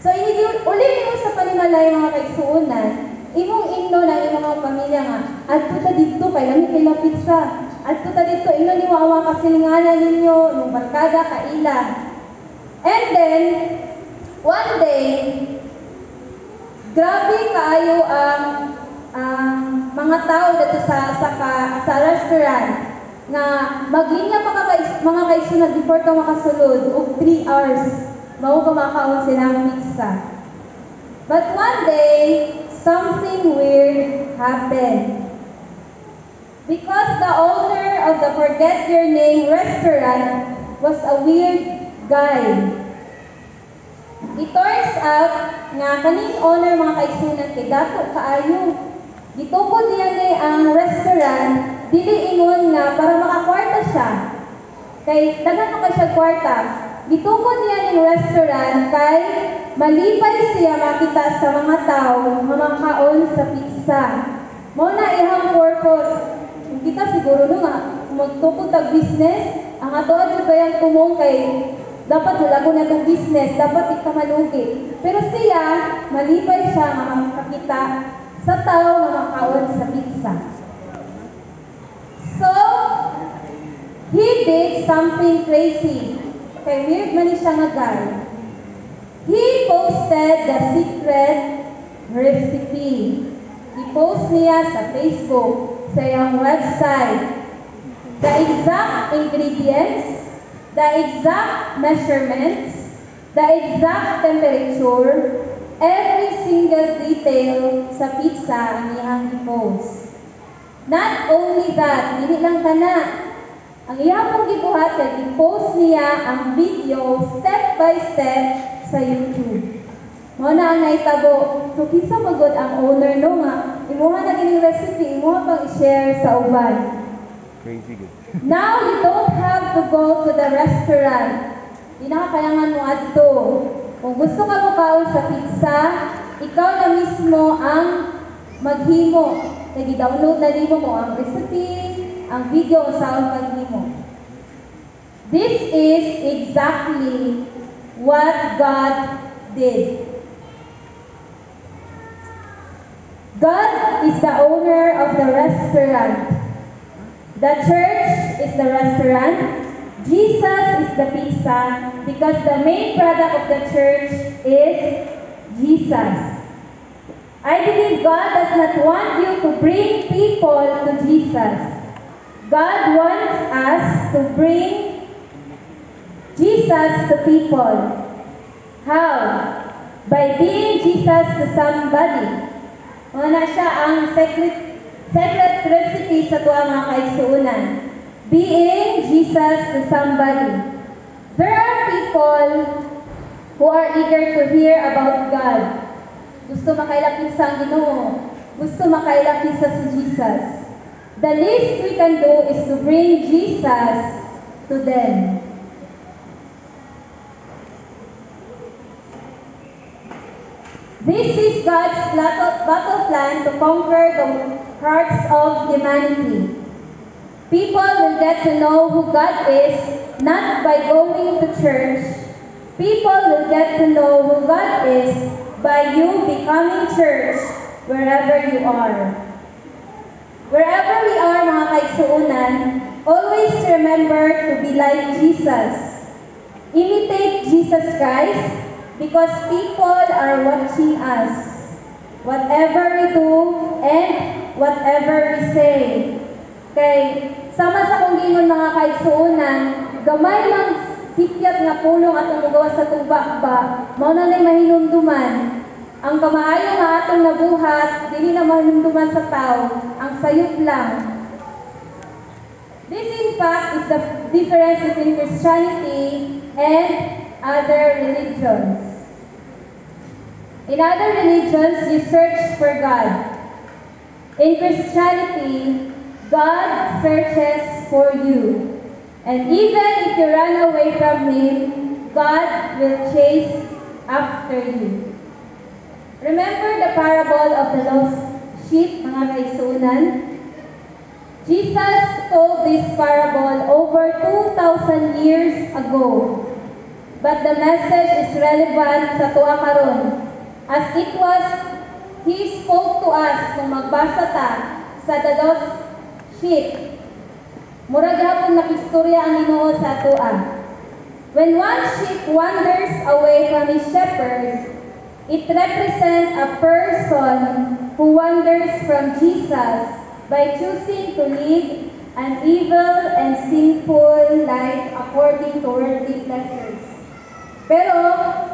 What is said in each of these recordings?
So, uli mo sa panimalay mga kaigsuunan, imong ingno ng imong mga pamilya nga, adto ta dito kay lamig kay lapit siya. Adto ta dito ingno ni wawa kasilinganan ninyo, nung barkada kaila. And then, one day, grabe kaayo ang mga tao dito sa restaurant nga maglinya mga kaigsuunan before ka makasulod og 3 hours mao ka makaon silang pizza. But one day, something weird happened. Because the owner of the Forget Your Name restaurant was a weird guy. It turns out nga kaning owner mga kaigsuunan kay dato kaayo. Gitukod niya ni ang restaurant dili ingon nga para makakwarta siya. Kay daghan pa siya kwarta. Gitukod niya ning restaurant kay malipay siya makita sa mga tao nga makaon sa pizza. Mao na iyang purpose. Kung kita siguro no nga magtukod tag business, ang ato adto bayang tumong kay dapat lago na itong business, dapat ikamalugi. Pero siya, malipay siya nga makakita sa tao nga makaon sa pizza. So, he did something crazy. Kay weird man siya nga guy. He posted the secret recipe. I-post niya sa Facebook, sa iyang website. The exact ingredients, the exact measurements, the exact temperature, every single detail sa pizza ang iyang i-post. Not only that, hindi lang kana. Ang iyang pong gibuhat kay i-post niya ang video step by step sa YouTube. Mao na ang naitabo. So kinsa magod ang owner no nga imuha na kining recipe, imuha pang i-share sa uban. Crazy good. Now you don't have to go to the restaurant. Di na kailangan mo adto. Kung gusto ka mukaon sa pizza, ikaw na mismo ang maghimo. Kaya i-download na nimo mo ang recipe, ang video sa paghimo. This is exactly what God did. God is the owner of the restaurant. The church is the restaurant. Jesus is the pizza because the main product of the church is Jesus. I believe God does not want you to bring people to Jesus. God wants us to bring Jesus to people. How? By being Jesus to somebody. Una siya ang secret recipe sa tuwa mga kaigsuunan. Being Jesus to somebody. There are people who are eager to hear about God. Gusto makailapit sa Ginoo. Gusto makailapit sa si Jesus. The least we can do is to bring Jesus to them. This is God's battle plan to conquer the hearts of humanity. People will get to know who God is not by going to church. People will get to know who God is by you becoming church wherever you are. Wherever we are, mga kaigsuunan, always remember to be like Jesus. Imitate Jesus Christ because people are watching us. Whatever we do and whatever we say. Kay sama sa kong gingon mga kaigsuunan, gamay lang hipyat nga pulong atong magawa sa tubak ba, mao na nay mahinumduman. Ang kamaayo nga atong nabuhat, dili na mahinumduman sa tao, ang sayop lang. This in fact is the difference between Christianity and other religions. In other religions, you search for God. In Christianity, God searches for you. And even if you run away from Him, God will chase after you. Remember the parable of the lost sheep, mga kaigsuunan? Jesus told this parable over 2,000 years ago. but the message is relevant sa tuwa karon. As it was, He spoke to us kung magbasa ta sa the lost sheep. Murag hapon nakistorya ang Ginoo sa tuwa. When one sheep wanders away from his shepherd, it represents a person who wanders from Jesus by choosing to live an evil and sinful life according to worldly pleasures. Pero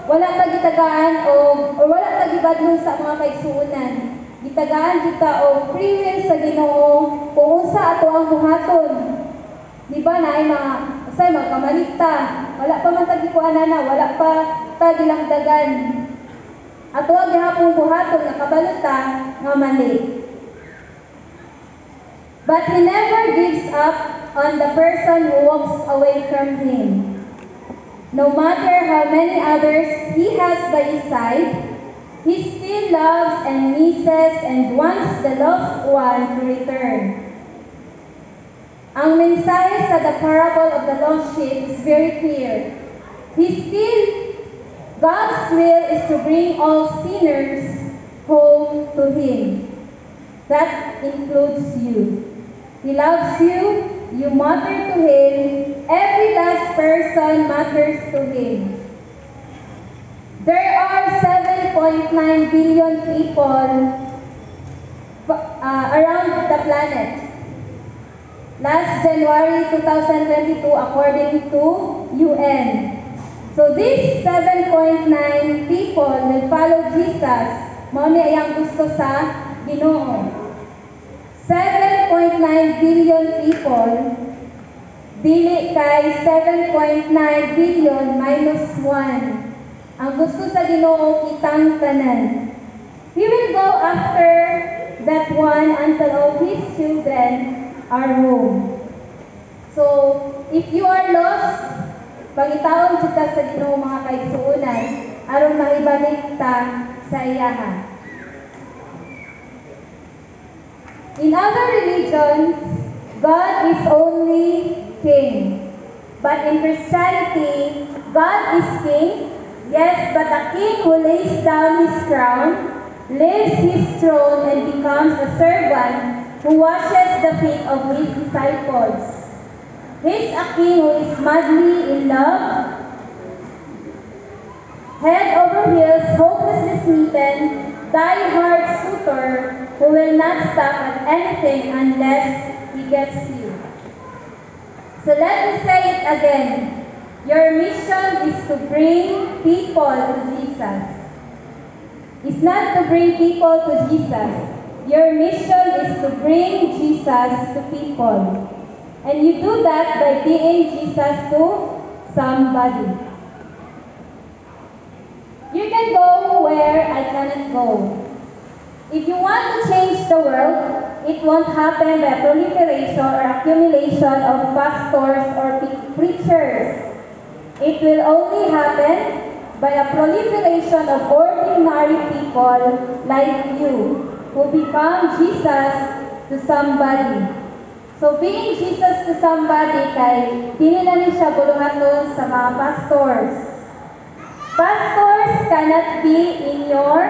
wala ta gitagaan o wala ta gibadlong sa mga kaigsuonan. Gitagaan kita og free will sa Ginoo kung unsa ato ang buhaton. Di ba na ay mga say magkamalikta, wala pa man ta gikuanana, wala pa ta gilangdagan. Ato ang gihapong buhaton nakabalota nga mali. But He never gives up on the person who walks away from Him. No matter how many others He has by His side, He still loves and misses and wants the lost one to return. Ang mensahe sa the parable of the lost sheep is very clear. God's will is to bring all sinners home to Him. That includes you. He loves you, you matter to Him, every last person matters to Him. There are 7.9 billion people around the planet. Last January 2022, according to UN. So these 7.9 people will follow Jesus. Mao ni ayang gusto sa Ginoo. 7.9 billion people, dili kay 7.9 billion minus 1. Ang gusto sa Ginoo kitang tanan. He will go after that one until all His children are home. So, if you are lost, pangitaon kita sa Ginoo mga kaigsuonan aron maibalik ta sa iyaha. In other religions, God is only King. But in Christianity, God is King, yes, but a king who lays down his crown, leaves his throne, and becomes a servant who washes the feet of his disciples. He's a king who is madly in love, head over heels, hopelessly smitten, die-hard suitor who will not stop at anything unless he gets you. So let me say it again. Your mission is to bring people to Jesus. It's not to bring people to Jesus. Your mission is to bring Jesus to people. And you do that by being Jesus to somebody. You can go where I cannot go. If you want to change the world, it won't happen by proliferation or accumulation of pastors or preachers. It will only happen by a proliferation of ordinary people like you, who become Jesus to somebody. So being Jesus to somebody kay dili lang ni siya bulungaton sa mga pastors. Pastors cannot be in your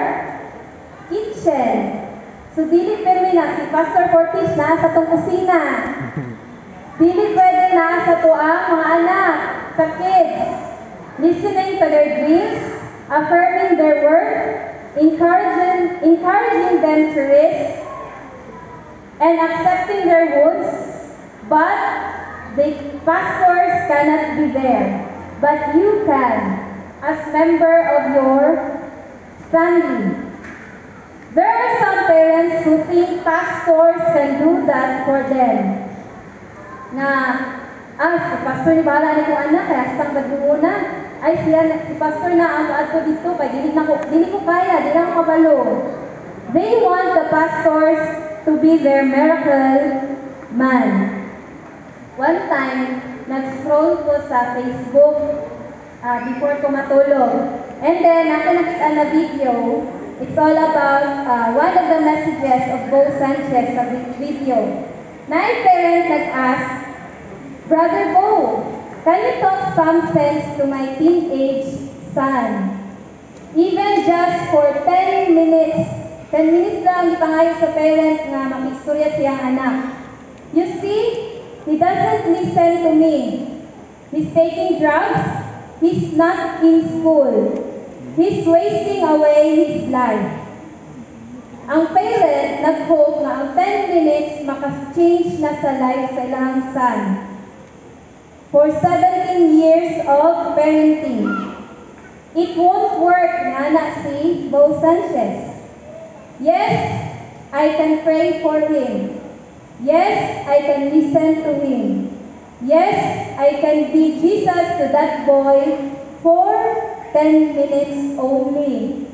kitchen. So dili pwede na si Pastor Fortis na sa tong kusina. Dili pwede na sa tuang mga anak, sa kids. Listening to their dreams, affirming their worth, encouraging them to risk, and accepting their wounds. But the pastors cannot be there. But you can, as member of your family. There are some parents who think pastors can do that for them. Na, si pastor ni bahala ni kong anak, kaya sitang badlunguna. Ay, si pastor na ang ato dito, kaya dili ko kaya, dili ako kabalo. They want the pastors to be their miracle man. One time, nag-scroll ko sa Facebook before ko matulog. And then, ako nakita na video. It's all about one of the messages of Bo Sanchez sa video. My parents nag-ask, Brother Bo, Can you talk some sense to my teenage son? Even just for 10 minutes, 10 minutes lang ipangayo sa parent nga makistorya siyang anak. You see, he doesn't listen to me. He's taking drugs. He's not in school. He's wasting away his life. Ang parent nag-hope na ang 10 minutes makas-change na sa life sa ilang son. For 17 years of parenting, it won't work nga na si Bo Sanchez. Yes, I can pray for him. Yes, I can listen to him. Yes, I can be Jesus to that boy for 10 minutes only.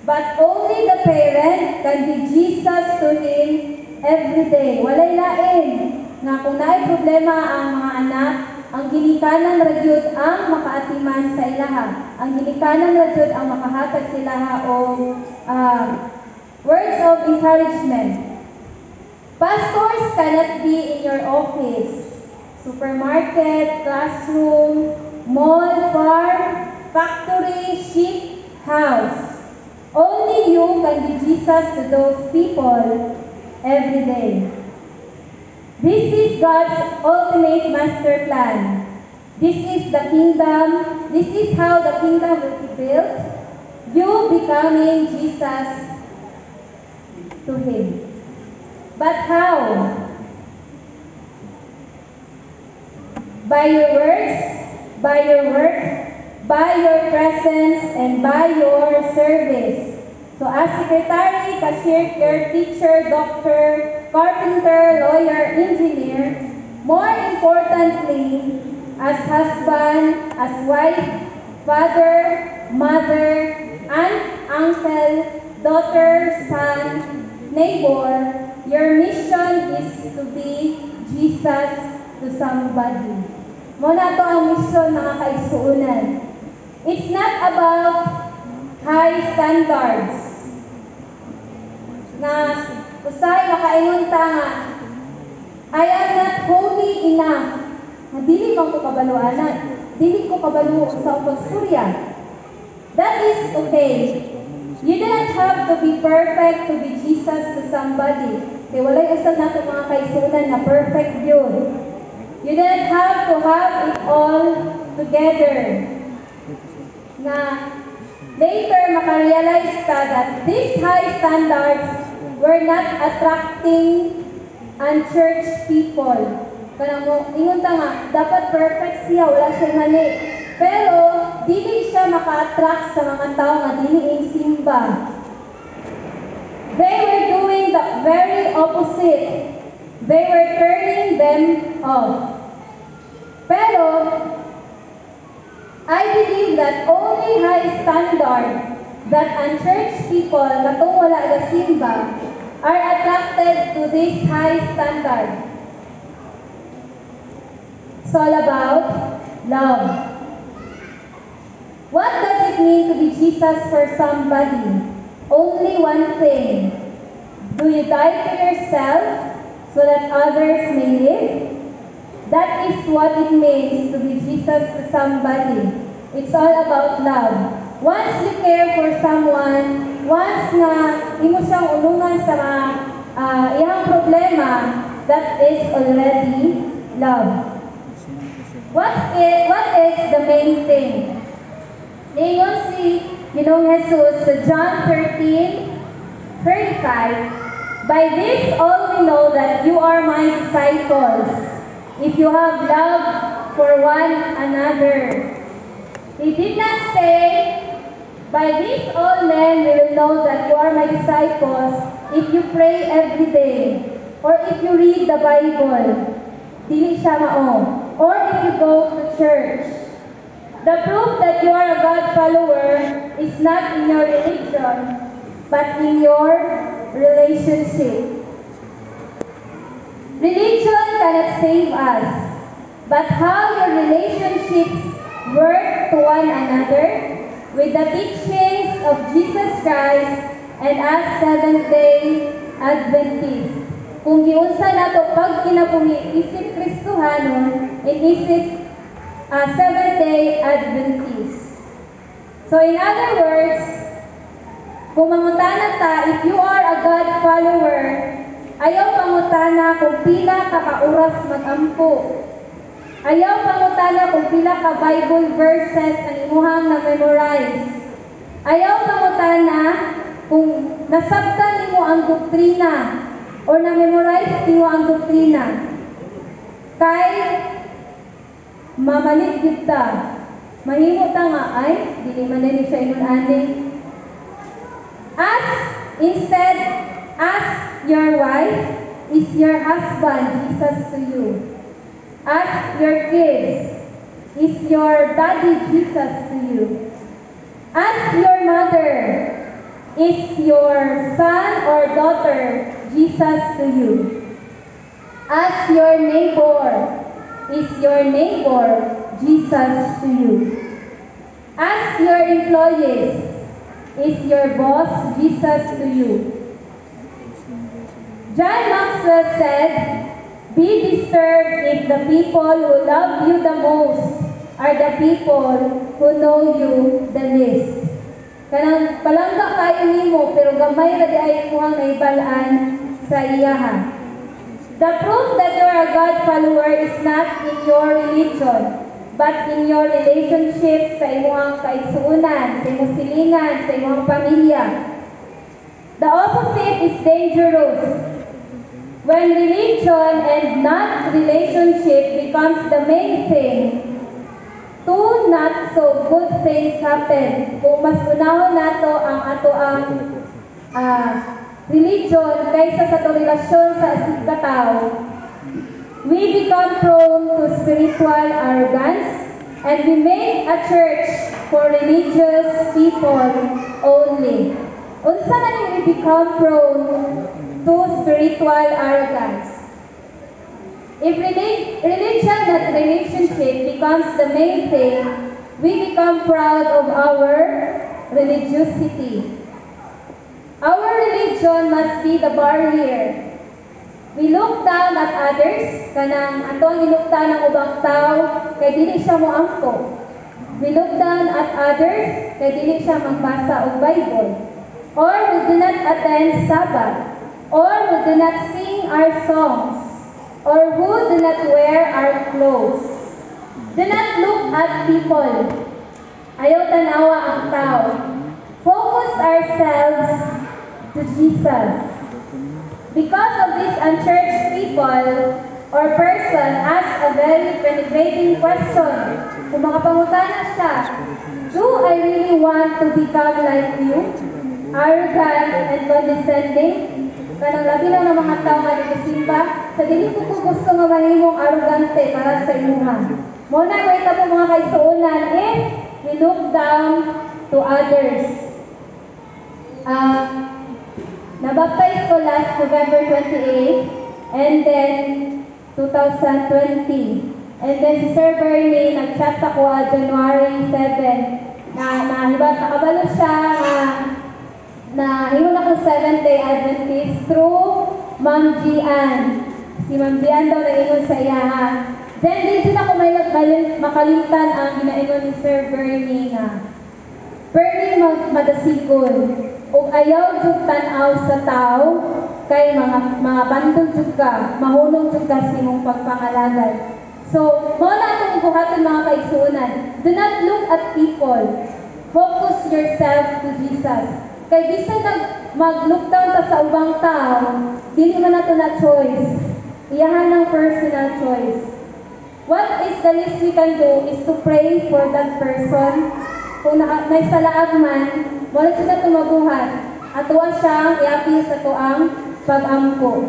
But only the parent can be Jesus to him every day. Walay lain nga kung naay problema ang mga anak, ang ginikanan radyod ang makaatiman sa ilaha. Ang ginikanan radyod ang makahatag sa ilaha o words of encouragement. Pastors cannot be in your office, supermarket, classroom, mall, farm, factory, ship, house. Only you can be Jesus to those people every day. This is God's ultimate master plan. This is the kingdom. This is how the kingdom will be built. You becoming Jesus to Him. But how? By your words, by your work, by your presence, and by your service. So as secretary, cashier, teacher, doctor, carpenter, lawyer, engineer, more importantly, as husband, as wife, father, mother, aunt, uncle, daughter, son, neighbor, your mission is to be Jesus to somebody. Muna to ang mission, mga kaigsuunan. It's not about high standards. Na usay makaingon ta nga, I am not holy enough. Na dili man ko kabaluanan. Dili ko kabalo sa pagsurya. That is okay. You don't have to be perfect to be Jesus to somebody. Kaya walay usad nato mga kaigsuunan na perfect yun. You don't have to have it all together. Na later makarealize ka that these high standards were not attracting unchurched people. Kanang mo, ingon ta nga, dapat perfect siya, wala siyang mali. Pero, dili siya maka-attract sa mga tao nga dili simba. They were doing the very opposite. They were turning them off. Pero, I believe that only high standard that unchurched people katong wala ga simba are attracted to this high standard. It's all about love. What does it mean to be Jesus for somebody? Only one thing. Do you die to yourself so that others may live? That is what it means to be Jesus to somebody. It's all about love. Once you care for someone, once na imo siyang ulungan sa iyang problema, that is already love. What is the main thing? Ingon si Ginoong Jesus sa John 13:35, by this all we know that you are my disciples, if you have love for one another. He did not say, by this all men will know that you are my disciples if you pray every day, or if you read the Bible. Dili siya mao. Or if you go to church. The proof that you are a God follower is not in your religion, but in your relationship. Religion cannot save us, but how your relationships work to one another with the teachings of Jesus Christ and as Seventh-day Adventists. Kung giunsa nato pag kinabuhi isip Kristohanon, isip Seventh-day Adventist. So in other words, kung mangutana ta, if you are a God follower, ayaw pangutana kung pila ka kauras magampo. Ayaw pangutana kung pila ka Bible verses ang imuhang na-memorize. Ayaw pangutana kung nasabtan nimo ang doktrina o na-memorize nimo ang doktrina. Kay mamalit kita. Mahimo ta nga ay dili man ni siya ingon ani. Instead, ask your wife, is your husband Jesus to you? Ask your kids, is your daddy Jesus to you? Ask your mother, is your son or daughter Jesus to you? Ask your neighbor, is your neighbor Jesus to you? Ask your employees, is your boss Jesus to you? John Maxwell said, be disturbed if the people who love you the most are the people who know you the least. Kanang palangga kayo nimo pero gamay ra di ay imuhang naibalaan sa iyaha. The proof that you are a God follower is not in your religion, but in your relationship sa imuhang kaigsuunan, sa imong silingan, sa imong pamilya. The opposite is dangerous. When religion and not relationship becomes the main thing, two not so good things happen. Kung mas unahon nato ang ato ang religion kaysa sa to relasyon sa katao, we become prone to spiritual arrogance and we make a church for religious people only. Unsa man we become prone to spiritual arrogance? If religion and relationship becomes the main thing, we become proud of our religiosity. Our religion must be the barrier. We look down at others, kanang atong ilukta ng ubang tao, kay dili siya moangko. We look down at others, kay dili siya magbasa og Bible. Or we do not attend Sabbath. Or we do not sing our songs. Or who do not wear our clothes. Do not look at people. Ayaw tanawa ang tao. Focus ourselves to Jesus. Because of this unchurched people or person ask a very penetrating question. Kung makapangutana siya, do I really want to become like you? Arrogant and condescending? Kanang labi lang ng mga tao nga nagsimba, sa dili ko gusto nga mahimong arrogante para sa imuha. Muna ko ito po mga kaisuunan, if we look down to others. Nabaptize ko last November 28 and then 2020. And then si Sir Bernie, nag-chat ako January 7 nakabalo siya na hiyon ako Seventh-day Adventist through Ma'am Gian. Si Ma'am Gian daw na-ingon sa iya ha. Then din ako may makalimtan ang ginaingon ni Sir Bernie nga. Bernie madasigon. Ug ayaw jud tan-aw sa tao kay mga bandog jud ka, mahunong jud ka sa imong pagpangalagad. So, mo na atong ibuhaton mga kaigsuonan. Do not look at people. Focus yourself to Jesus. Kay bisan mag-look down ta sa ubang tao, dili man nato na choice. Iyahan ng personal choice. What is the least we can do is to pray for that person. Kung may salaag man, wala siya tumabuhat. Atuwa siyang iapil sa tuang pag-amko.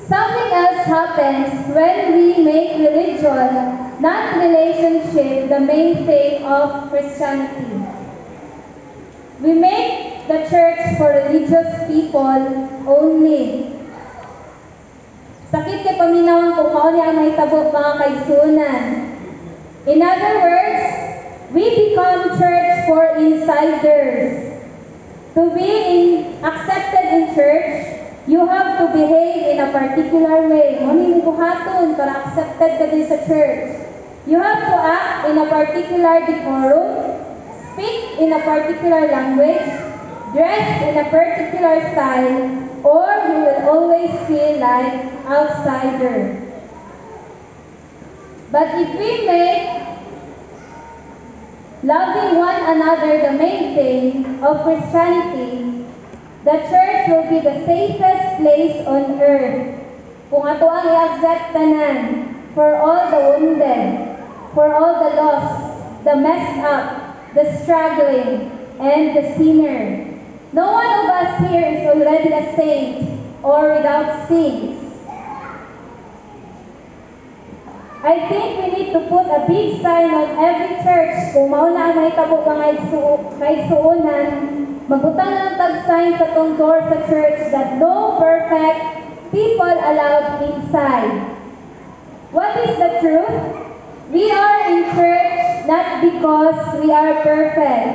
Something else happens when we make religion, not relationship, the main thing of Christianity. We make the church for religious people only. Sakit kay paminawan kung mao ni ang mahitabo mga kaigsuonan. In other words, we become church for insiders. To be accepted in church, you have to behave in a particular way. Muni mo buhaton para accepted ka din sa church. You have to act in a particular decorum, speak in a particular language, dress in a particular style, or you will always feel like outsider. But if we make loving one another the main thing of Christianity, the church will be the safest place on earth. Kung ato ang i-accept tanan for all the wounded, for all the lost, the messed up, the struggling, and the sinner. No one of us here is already a saint or without sins. I think we need to put a big sign on every church kung mauna ang mahitabo mga igsuunan, magbutang ng tag-sign sa tong door sa church that no perfect people allowed inside. What is the truth? We are in church not because we are perfect.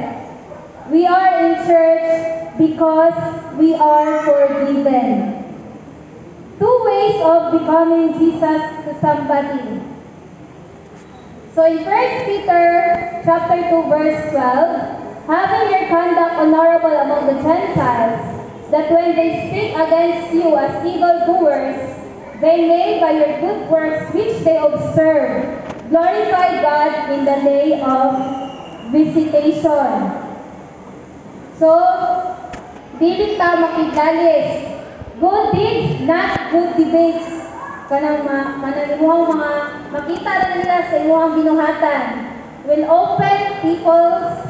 We are in church because we are forgiven. Two ways of becoming Jesus to somebody. So in 1 Peter chapter 2 verse 12, having your conduct honorable among the Gentiles, that when they speak against you as evildoers, they may by your good works which they observe, glorify God in the day of visitation. So, dili ta makiglalis. Good deeds, not good debates. Kanang imuhang mga makita na nila sa imuhang binuhatan will open people's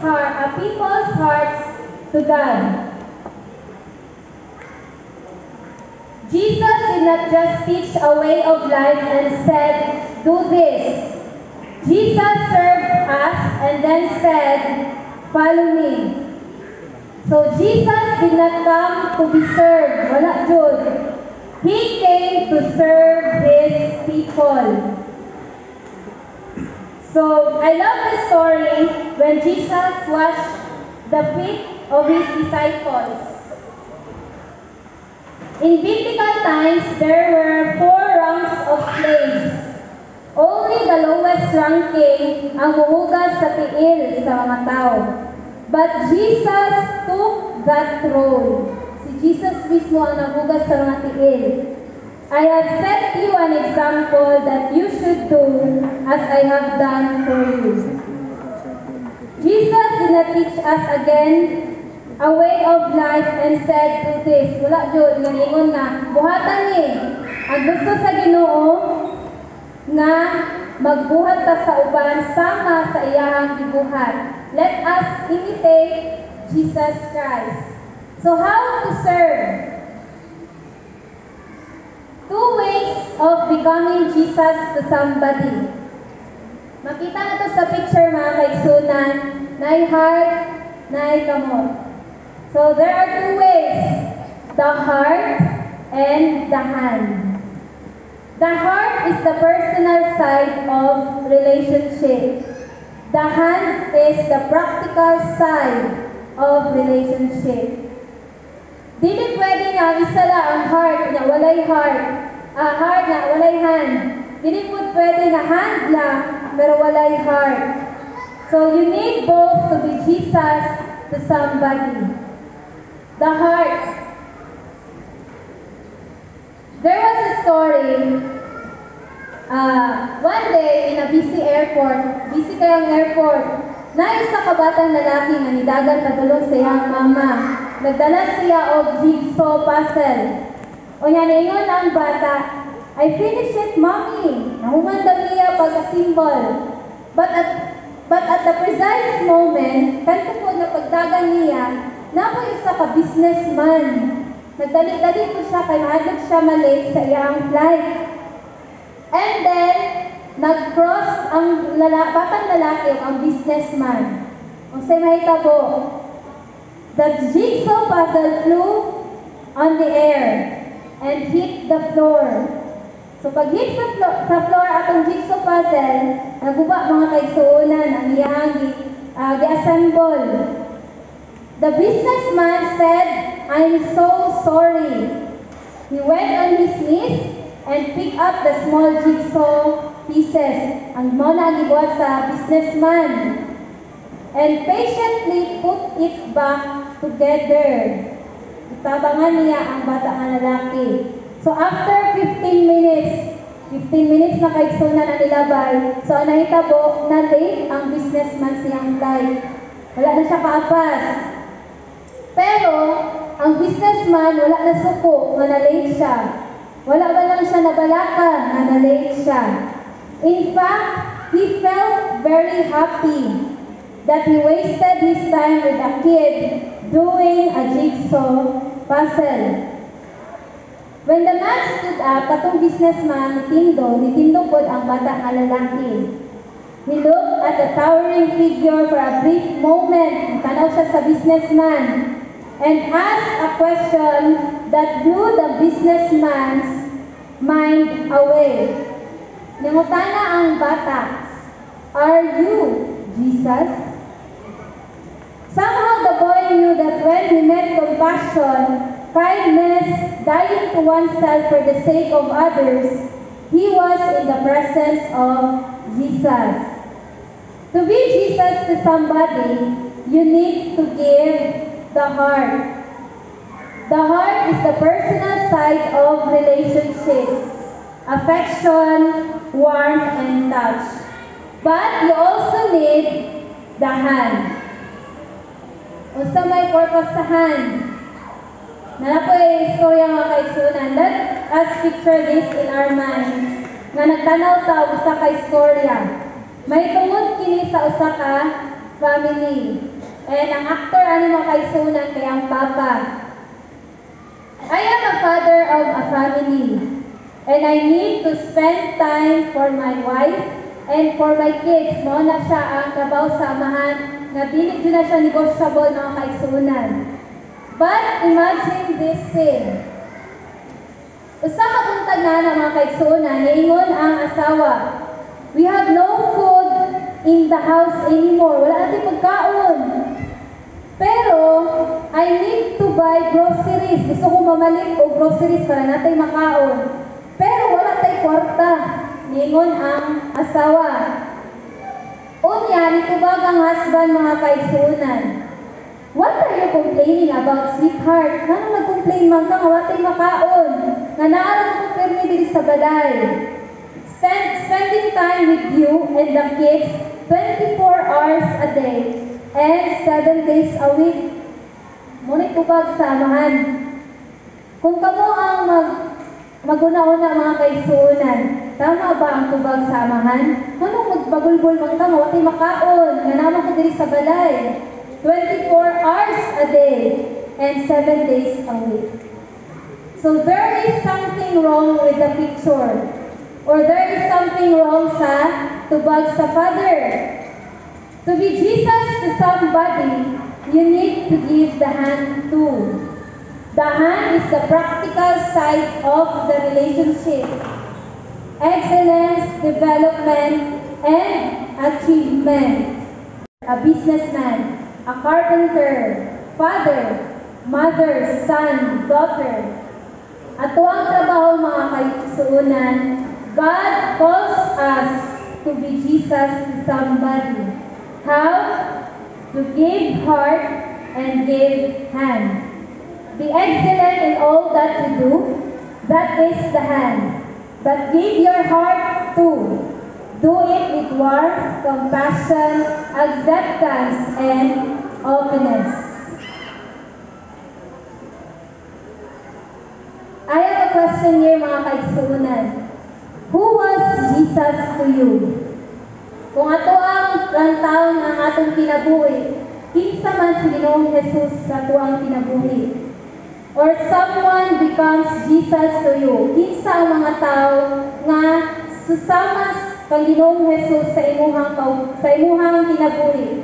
hearts to God. Jesus did not just teach a way of life and said, do this. Jesus served us and then said, follow me. So Jesus did not come to be served. Wala jud. He came to serve His people. So I love the story when Jesus washed the feet of His disciples. In biblical times, there were 4 ranks of slaves. Only the lowest ranking ang muhugas sa tiil sa mga tao. But Jesus took that role. Si Jesus mismo ang naghugas sa mga tiil. I have set you an example that you should do as I have done for you. Jesus did not teach us again a way of life and said, do this. Wala jud nga ingon nga buhatan ni. Ang gusto sa Ginoo nga magbuhat ta sa uban sama sa iyang gibuhat. Let us imitate Jesus Christ. So how to serve? 2 ways of becoming Jesus to somebody. Makita na to sa picture mga kaigsunan, na'y heart, na'y kamot. So there are 2 ways, the heart and the hand. The heart is the personal side of relationship. The hand is the practical side of relationship. Dili pwede nga isa lang ang heart na walay heart, heart na walay hand. Dili po pwede na hand lang pero walay heart. So you need both to be Jesus to somebody. The heart. There was a story. One day in a busy airport, busy kayang airport, na isa ka batang lalaki nga nidagan padulong sa iyang mama. Nagdala siya og jigsaw puzzle. O yan, ingon ang bata, I finished it, mommy. Nahuman daw niya pagka-symbol. But at the precise moment, kanto po na pagdagan niya, na po isa ka businessman. Nagdali-dali po siya kay maadlok siya malate sa iyang flight. And then, nag-cross ang batang lalaki o ang businessman. Kung sa'y mahitabo, the jigsaw puzzle flew on the air and hit the floor. So pag hit sa floor atong jigsaw puzzle, naguba mga kaigsuunan ang iyang gi-assemble. The businessman said, I'm so sorry. He went on his knees and picked up the small jigsaw pieces. Ang mo na gibuhat sa businessman. And patiently put it back together. Itabangan niya ang bata nga lalaki. So after 15 minutes na kaigsunan ang nilabay. So ang nahitabo na late ang businessman siyang flight. Wala na siya kaapas. Pero ang businessman wala na suko nga na-late siya. Wala ba lang siya nabalaka nga na-late siya. In fact, he felt very happy that he wasted his time with a kid doing a jigsaw puzzle. When the man stood up, katong businessman nitindo pod ang bata nga lalaki. He looked at the towering figure for a brief moment, tanaw siya sa businessman, and asked a question that blew the businessman's mind away. Nangutana ang bata, "Are you Jesus?" Somehow the boy knew that when he met compassion, kindness, dying to oneself for the sake of others, he was in the presence of Jesus. To be Jesus to somebody, you need to give the heart. The heart is the personal side of relationships, affection, warmth, and touch. But you also need the hand. Unsa may purpose sa hand? Nalapoy istorya nga kaigsunan. Let us picture this in our mind. Nga nagtanaw ta usa ka istorya. May tungod kini sa usa ka family. And ang actor ani mga kaigsunan kay ang papa. I am a father of a family. And I need to spend time for my wife and for my kids. Mao na siya ang kabaw sa amahan nga dili jud na siya negotiable mga kaigsunan. But imagine this scene. Usa ka buntag na mga kaigsunan, niingon ang asawa, "We have no food in the house anymore. Wala natin pagkaon. Pero I need to buy groceries. Gusto ko mamalit og groceries para natin makaon. Pero wala tay kwarta." Niingon ang asawa. Unya, nitubag ang husband mga kaigsunan. "What are you complaining about, sweetheart? Nga nag-complain man ka nga watay makaon. Nga naaraw ko permi diri sa balay. Spending time with you and the kids 24 hours a day and 7 days a week." Muna'y tubag sa amahan. Kung kamo ang maguna-una mga kaigsunan, tama ba ang tubag sa amahan? Anong magbagulbol man ka nga watay makaon? Nga naman ko diri sa balay. 24 hours a day and 7 days a week. So there is something wrong with the picture. Or there is something wrong sa tubag sa Father. To be Jesus to somebody, you need to give the hand too. The hand is the practical side of the relationship. Excellence, development, and achievement. A businessman, a carpenter, father, mother, son, daughter. Ato ang trabaho mga kaigsuunan, God calls us to be Jesus to somebody. How? To give heart and give hand. Be excellent in all that you do. That is the hand. But give your heart too. Do it with warmth, compassion, acceptance, and openness. I have a question here mga kaigsuunan. Who was Jesus to you? Kung ato ang taon ang atong kinabuhi, kinsa man si Ginoong Jesus sa tuang kinabuhi? Or someone becomes Jesus to you? Kinsa ang mga tao nga susama kang Ginoong Jesus sa imuhang kinabuhi?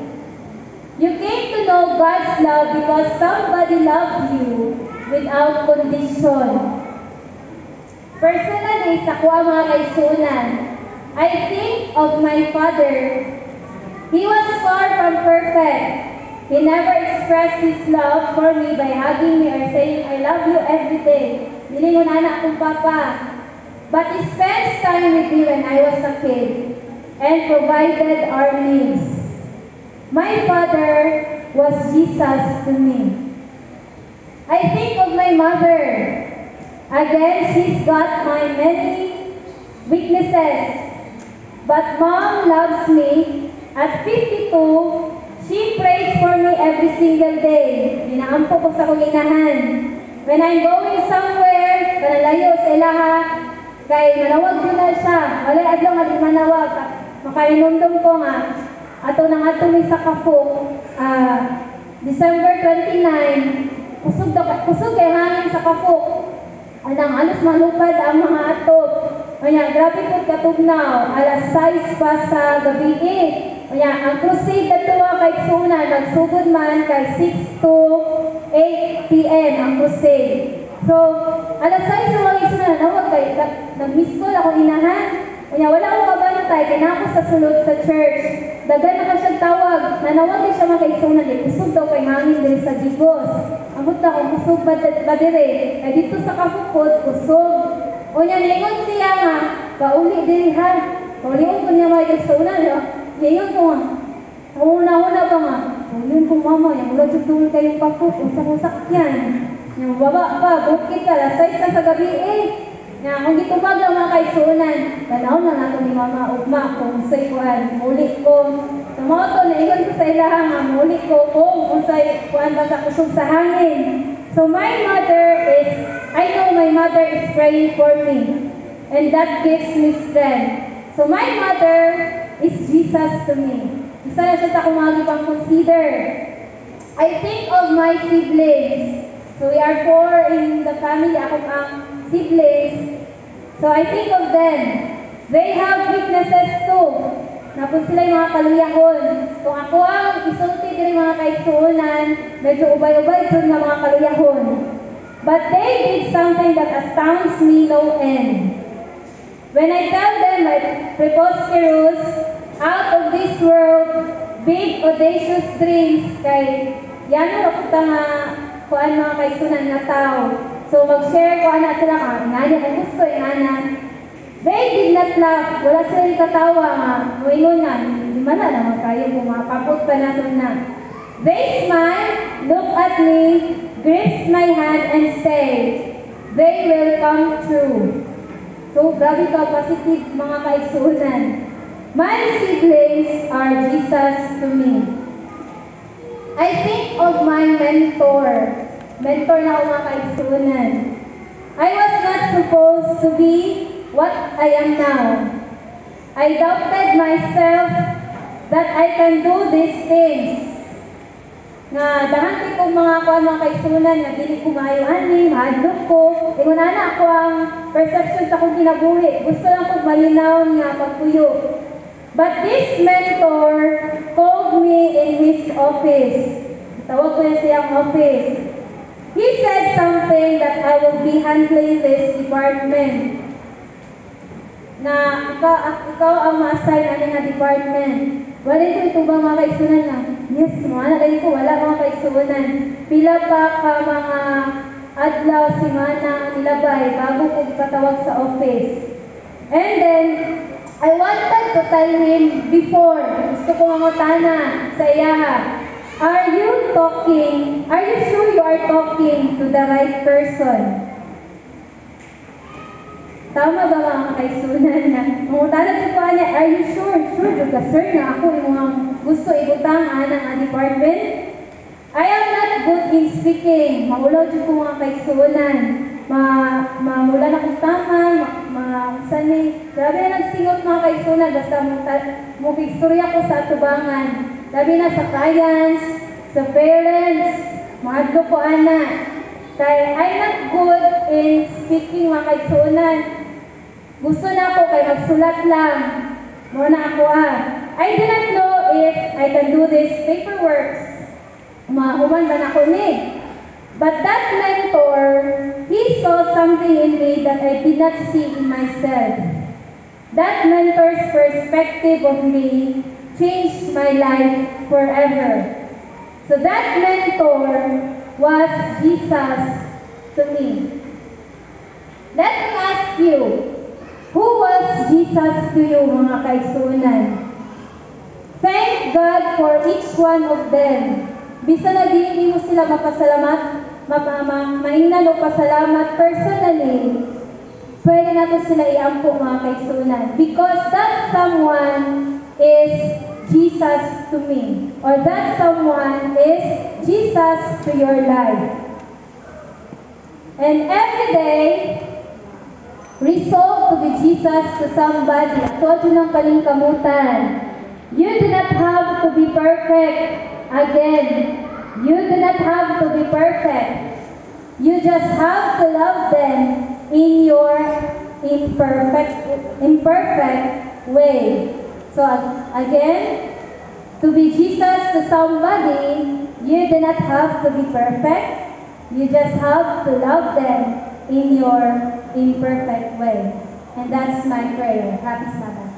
You came to know God's love because somebody loved you without condition. Personally, sa kuha mga kaigsuunan, I think of my father. He was far from perfect. He never expressed his love for me by hugging me or saying, "I love you" every day. Nilingon anak kong papa. but he spends time with me when I was a kid and provided our needs. My father was Jesus to me. I think of my mother. Again, she's got my many weaknesses. But mom loves me. At 52, she prays for me every single day. Inaampo ko sa kong inahan. When I'm going somewhere, kanalayo sa ilaha, kay manawag ko na siya. Walay adlaw nga di manawag. Makainumdum ko nga. Ato nang ato ni sa Kafuk, December 29, kusog kay hangin sa Kafuk. Anang alos malupad ang mga atop. Kaya grabe po katugnaw, alas 6 pa sa gabi Kaya ang crusade na tuwa kay Suna, nagsugod man kay 6 to 8 p.m. ang crusade. So, alas 6 sa mga Suna, nawag kay, nag-miss call ako inahan. Kaya wala akong kabantay, kaya ako sa sulod sa church. Dagan na ka siyang tawag, nanawag din siya mga kay Suna, di kusog daw kay hangin din sa Jigos. Amot na kung kusog ba dire, kaya dito sa Kafukod, kusog. O niya, ningon siya nga, kauli din ha. Kaulion ko niya mga kay Suna, ningon ko nga. Una-una ba nga, kaulion ko mama, yung mula tutulong kayong Kafuk, usak-usak yan. Yung baba pa, bukit ka, lasay ka sa gabi Nga, kung gitubag lang mga kaisunan, tanaw na nato ni Mama Ugma kung sa'y kuhan, muli ko. Sa mga to, naigon ko sa ilahan nga, muli ko kung sa'y kuhan ba sa kusog sa hangin. So my mother is, I know my mother is praying for me. And that gives me strength. So my mother is Jesus to me. Isa na siya sa kung mga ibang consider. I think of my siblings. So we are 4 in the family, ako ang siblings. So I think of them. They have weaknesses too. Napun sila yung mga kaluyahon. Kung ako ang isulti din mga kaisunan, medyo ubay-ubay dun ng mga kaluyahon. But they did something that astounds me no end. When I tell them my preposterous, out of this world, big audacious dreams, kay yan ang nga kuan mga kaisunan nga tao. So mag-share ko ana sila ka, ingana kung gusto ingana. They did not laugh, wala sila katawa nga, muingon nga, hindi man na naman kayo kung makapot pa natin na. They smiled, looked at me, gripped my hand and said, they will come true. So grabe ka, positive mga kaisunan. My siblings are Jesus to me. I think of my mentor. Mentor na ako mga kaisunan. I was not supposed to be what I am now. I doubted myself that I can do these things. Nga, dahan ko mga kaisunan, nga dili ko maayo ani, mahadlok ko. Ingon na ako ang perception sa akong kinabuhi. Gusto lang kong malinaw nga pagpuyo. But this mentor called me in his office. Tawag ko na siyang office. He said something that I will be handling this department. Na ikaw ang ma-assign ano nga department. Wala ko ito ba mga kaisunan na? Yes, mga nalay ko, wala mga kaisunan. Pila pa ka mga adlaw, simana, nilabay, bago ko ipatawag sa office. And then, I wanted to tell him before, gusto ko mangutana sa iyaha, are you sure you are talking to the right person? Tama ba mga kaisunan na? Mangutana ko niya, are you sure? Sure ka sir na ako yung mga gusto ibutang anang department? I am not good in speaking. Maulaw ko mga kaisunan. Mula na kong taman, sanay. Grabe na nagsingot mga kaisunan, basta mukistorya ko sa atubangan. Sabi na sa clients, sa parents, mahadlo ko anak. Kaya I'm not good in speaking mga kaisunan. Gusto na ako kay magsulat lang. Muna ako I do not know if I can do this paperwork. Mahuman ba na ako ni? But that mentor, he saw something in me that I did not see in myself. That mentor's perspective of me changed my life forever. So that mentor was Jesus to me. Let me ask you, Jesus to you, mga kaigsunan. Thank God for each one of them. Bisa na di mo sila mapasalamat, maingnan o pasalamat personally, pwede natin sila iampo, mga kaigsunan. Because that someone is Jesus to me. Or that someone is Jesus to your life. And every day, resolve to be Jesus to somebody. Ato ng kalingkamutan. You do not have to be perfect. Again, you do not have to be perfect. You just have to love them in your imperfect way. So again, to be Jesus to somebody, you do not have to be perfect. You just have to love them in your imperfect way. And that's my prayer. Happy Sabbath.